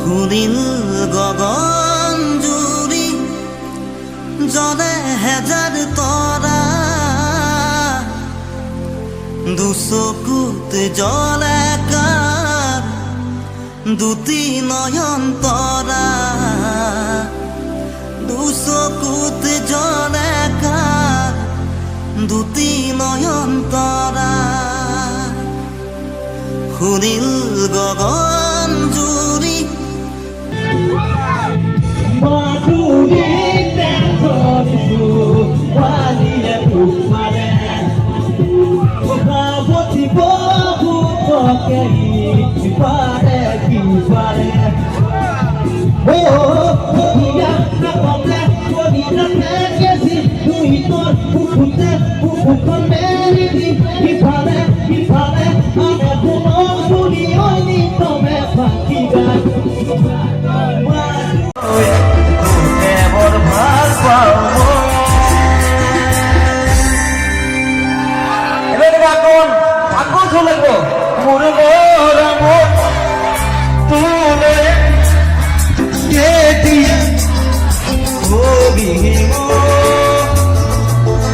সুনীল গগন জুৰি জলে হেজাৰ তৰা দুচকুত জলে কাৰ দুটি নয়ন তৰা দুচকুত জলে কাৰ দুটি নয়ন তৰা সুনীল গগন জুৰি Oh